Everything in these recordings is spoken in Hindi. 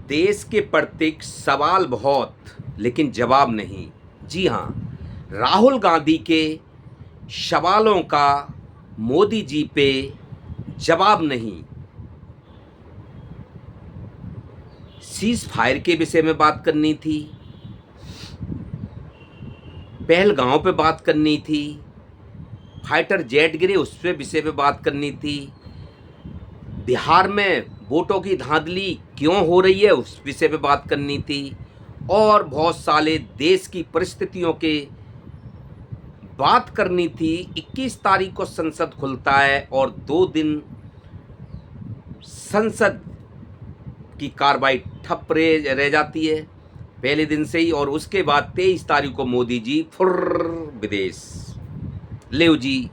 देश के प्रति सवाल बहुत, लेकिन जवाब नहीं। जी हाँ, राहुल गांधी के सवालों का मोदी जी पे जवाब नहीं। सीज फायर के विषय में बात करनी थी, पहलगांव पे बात करनी थी, फाइटर जेट गिरे उस पे विषय पे बात करनी थी, बिहार में वोटों की धांधली क्यों हो रही है उस विषय पे बात करनी थी, और बहुत सारे देश की परिस्थितियों के बात करनी थी। 21 तारीख को संसद खुलता है और 2 दिन संसद की कार्रवाई ठप रह जाती है पहले दिन से ही, और उसके बाद 23 तारीख को मोदी जी फुर्र विदेश ले जी।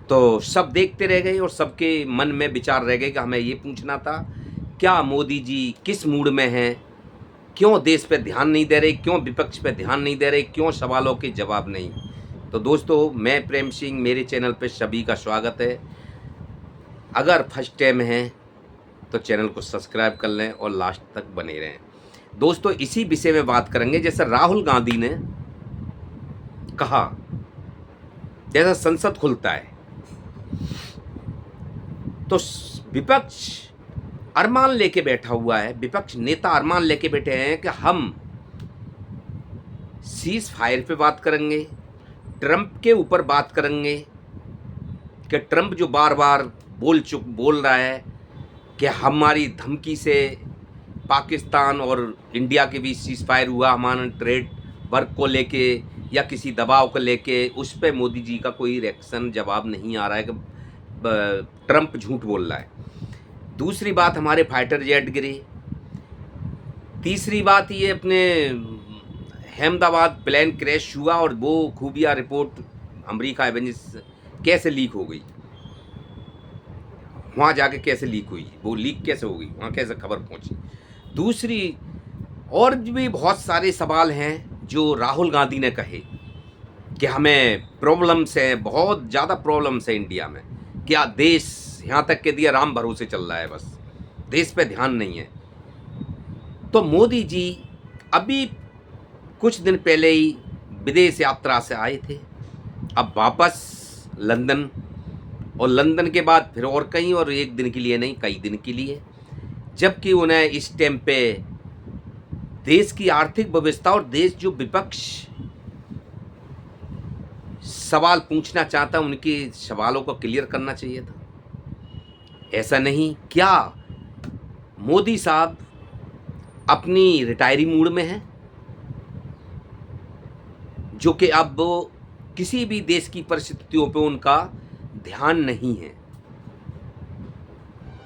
तो सब देखते रह गए और सबके मन में विचार रह गए कि हमें ये पूछना था, क्या मोदी जी किस मूड में हैं, क्यों देश पे ध्यान नहीं दे रहे, क्यों विपक्ष पे ध्यान नहीं दे रहे, क्यों सवालों के जवाब नहीं। तो दोस्तों, मैं प्रेम सिंह, मेरे चैनल पे सभी का स्वागत है। अगर फर्स्ट टाइम है तो चैनल को सब्सक्राइब कर लें और लास्ट तक बने रहें। दोस्तों, इसी विषय में बात करेंगे। जैसे राहुल गांधी ने कहा, जैसा संसद खुलता है तो विपक्ष अरमान लेके बैठा हुआ है, विपक्ष नेता अरमान लेके बैठे हैं कि हम सीज फायर पे बात करेंगे, ट्रंप के ऊपर बात करेंगे कि ट्रंप जो बार बार बोल रहा है कि हमारी धमकी से पाकिस्तान और इंडिया के बीच सीज फायर हुआ, हमारा ट्रेड वर्क को लेके या किसी दबाव को लेके, उस पर मोदी जी का कोई रिएक्शन जवाब नहीं आ रहा है कि ट्रंप झूठ बोल रहा है। दूसरी बात, हमारे फाइटर जेट गिरे। तीसरी बात, ये अपने अहमदाबाद प्लेन क्रैश हुआ और वो खुफिया रिपोर्ट अमेरिका एवेंजर्स कैसे लीक हो गई, वहाँ जाके कैसे लीक हुई, वो लीक कैसे हो गई, वहाँ कैसे खबर पहुँची। दूसरी और भी बहुत सारे सवाल हैं जो राहुल गांधी ने कहे कि हमें प्रॉब्लम्स हैं, बहुत ज़्यादा प्रॉब्लम्स हैं इंडिया में, क्या देश यहाँ तक के दिया राम भरोसे चल रहा है, बस देश पे ध्यान नहीं है। तो मोदी जी अभी कुछ दिन पहले ही विदेश यात्रा से आए थे, अब वापस लंदन, और लंदन के बाद फिर और कहीं, और एक दिन के लिए नहीं, कई दिन के लिए, जबकि उन्हें इस टाइम पे देश की आर्थिक व्यवस्था और देश जो विपक्ष सवाल पूछना चाहता, उनके सवालों को क्लियर करना चाहिए था। ऐसा नहीं, क्या मोदी साहब अपनी रिटायरी मूड में हैं, जो कि अब किसी भी देश की परिस्थितियों पे उनका ध्यान नहीं है।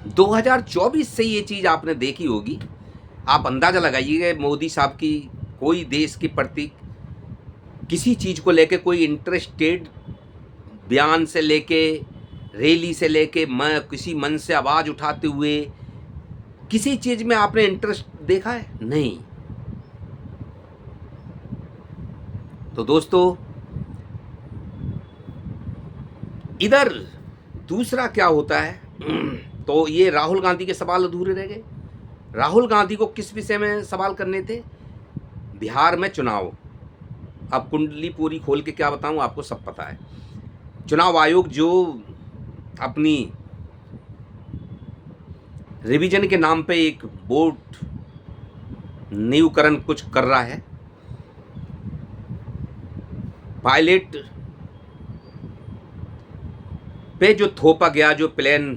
2024 से ये चीज़ आपने देखी होगी, आप अंदाज़ा लगाइएगा मोदी साहब की कोई देश के प्रति किसी चीज़ को लेके कोई इंटरेस्टेड बयान से लेके, रैली से लेके, किसी मन से आवाज़ उठाते हुए किसी चीज़ में आपने इंटरेस्ट देखा है? नहीं। तो दोस्तों, इधर दूसरा क्या होता है, तो ये राहुल गांधी के सवाल अधूरे रह गए। राहुल गांधी को किस विषय में सवाल करने थे? बिहार में चुनाव। अब कुंडली पूरी खोल के क्या बताऊं, आपको सब पता है। चुनाव आयोग जो अपनी रिवीजन के नाम पे एक बोर्ड नियुकरण कुछ कर रहा है, पायलट पे जो थोपा गया, जो प्लेन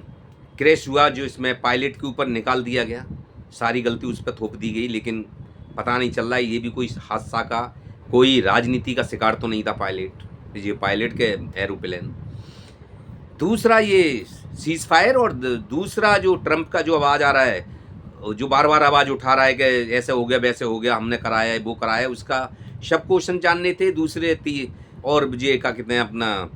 क्रैश हुआ, जो इसमें पायलट के ऊपर निकाल दिया गया, सारी गलती उस पर थोप दी गई, लेकिन पता नहीं चल रहा है ये भी कोई हादसा का, कोई राजनीति का शिकार तो नहीं था पायलट, ये पायलट के एरोप्लेन। दूसरा ये सीज फायर, और दूसरा जो ट्रंप का जो आवाज़ आ रहा है, जो बार बार आवाज़ उठा रहा है कि ऐसे हो गया वैसे हो गया, हमने कराया है वो कराया है, उसका सब क्वेश्चन जानने थे। दूसरे और ये क्या कहते हैं, अपना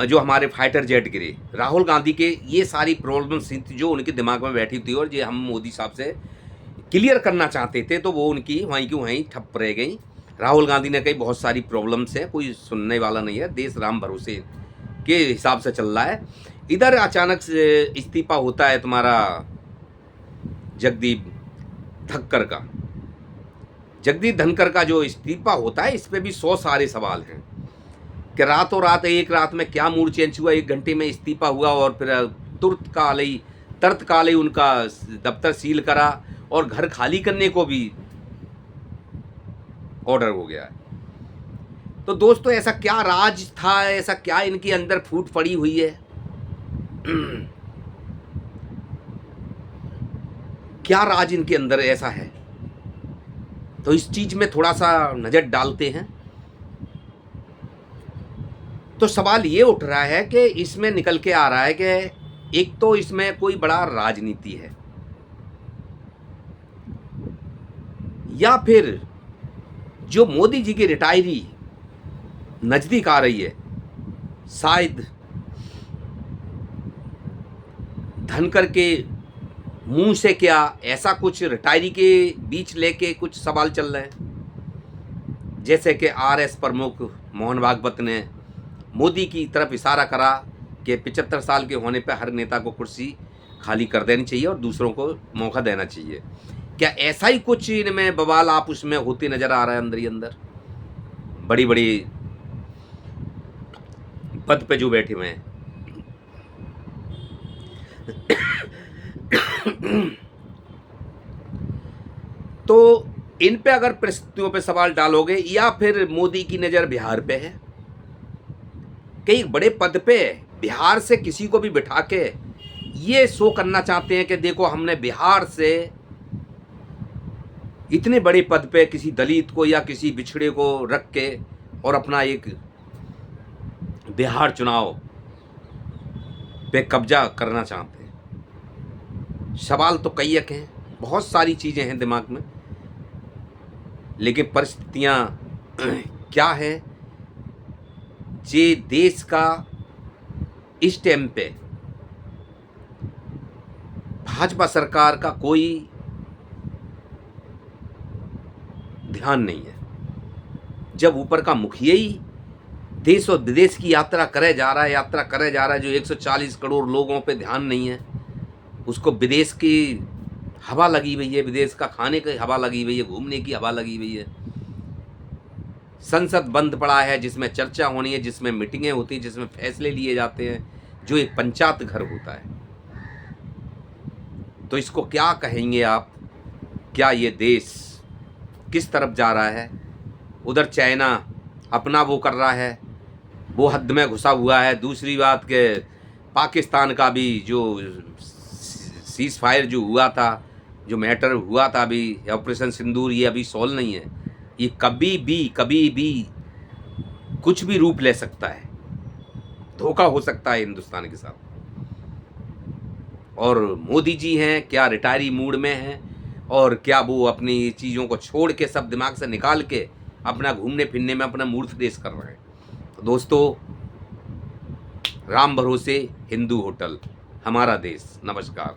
जो हमारे फाइटर जेट गिरे, राहुल गांधी के, ये सारी प्रॉब्लम्स जो उनके दिमाग में बैठी थी और ये हम मोदी साहब से क्लियर करना चाहते थे, तो वो उनकी वहीं की वहीं ठप रह गई। राहुल गांधी ने कही बहुत सारी प्रॉब्लम्स हैं, कोई सुनने वाला नहीं है, देश राम भरोसे के हिसाब से चल रहा है, इधर अचानक से इस्तीफा होता है तुम्हारा जगदीप धनखड़ का। जगदीप धनखड़ का जो इस्तीफा होता है, इस पे भी 100 सारे सवाल हैं कि रातों रात, एक रात में क्या मूड चेंज हुआ, 1 घंटे में इस्तीफा हुआ और फिर तुरंत काले उनका दफ्तर सील करा और घर खाली करने को भी ऑर्डर हो गया है। तो दोस्तों, ऐसा क्या राज था, ऐसा क्या इनके अंदर फूट पड़ी हुई है? क्या राज इनके अंदर ऐसा है? तो इस चीज में थोड़ा सा नजर डालते हैं। तो सवाल ये उठ रहा है कि इसमें निकल के आ रहा है कि एक तो इसमें कोई बड़ा राजनीति है, या फिर जो मोदी जी की रिटायरी नजदीक आ रही है, शायद धनखड़ के मुंह से क्या ऐसा कुछ रिटायरी के बीच लेके कुछ सवाल चल रहे हैं, जैसे कि आरएस प्रमुख मोहन भागवत ने मोदी की तरफ इशारा करा कि 75 साल के होने पर हर नेता को कुर्सी खाली कर देनी चाहिए और दूसरों को मौका देना चाहिए। क्या ऐसा ही कुछ इनमें बवाल आप उसमें होते नजर आ रहा है? अंदर ही अंदर बड़ी बड़ी पद पे जो बैठे हुए हैं। तो इन पे अगर परिस्थितियों पे सवाल डालोगे, या फिर मोदी की नजर बिहार पे है, कई बड़े पद पे बिहार से किसी को भी बिठा के ये शो करना चाहते हैं कि देखो हमने बिहार से इतने बड़े पद पे किसी दलित को या किसी बिछड़े को रख के और अपना एक बिहार चुनाव पे कब्जा करना चाहते हैं। सवाल तो कई एक हैं, बहुत सारी चीज़ें हैं दिमाग में, लेकिन परिस्थितियाँ क्या है जे देश का इस टाइम पे भाजपा सरकार का कोई ध्यान नहीं है। जब ऊपर का मुखिया ही देश और विदेश की यात्रा करे जा रहा है, जो 140 करोड़ लोगों पे ध्यान नहीं है, उसको विदेश की हवा लगी हुई है, विदेश का खाने की हवा लगी हुई है, घूमने की हवा लगी हुई है। संसद बंद पड़ा है, जिसमें चर्चा होनी है, जिसमें मीटिंगें होती हैं, जिसमें फैसले लिए जाते हैं, जो एक पंचायत घर होता है। तो इसको क्या कहेंगे आप? क्या ये देश किस तरफ जा रहा है? उधर चाइना अपना वो कर रहा है, वो हद में घुसा हुआ है। दूसरी बात के पाकिस्तान का भी जो सीज फायर जो हुआ था, जो मैटर हुआ था अभी ऑपरेशन सिंदूर, ये अभी सॉल्व नहीं है। ये कभी भी कुछ भी रूप ले सकता है, धोखा हो सकता है हिंदुस्तान के साथ। और मोदी जी हैं क्या रिटायरी मूड में हैं, और क्या वो अपनी चीज़ों को छोड़ के सब दिमाग से निकाल के अपना घूमने फिरने में अपना मूर्ख देश कर रहे हैं? तो दोस्तों, राम भरोसे हिंदू होटल, हमारा देश। नमस्कार।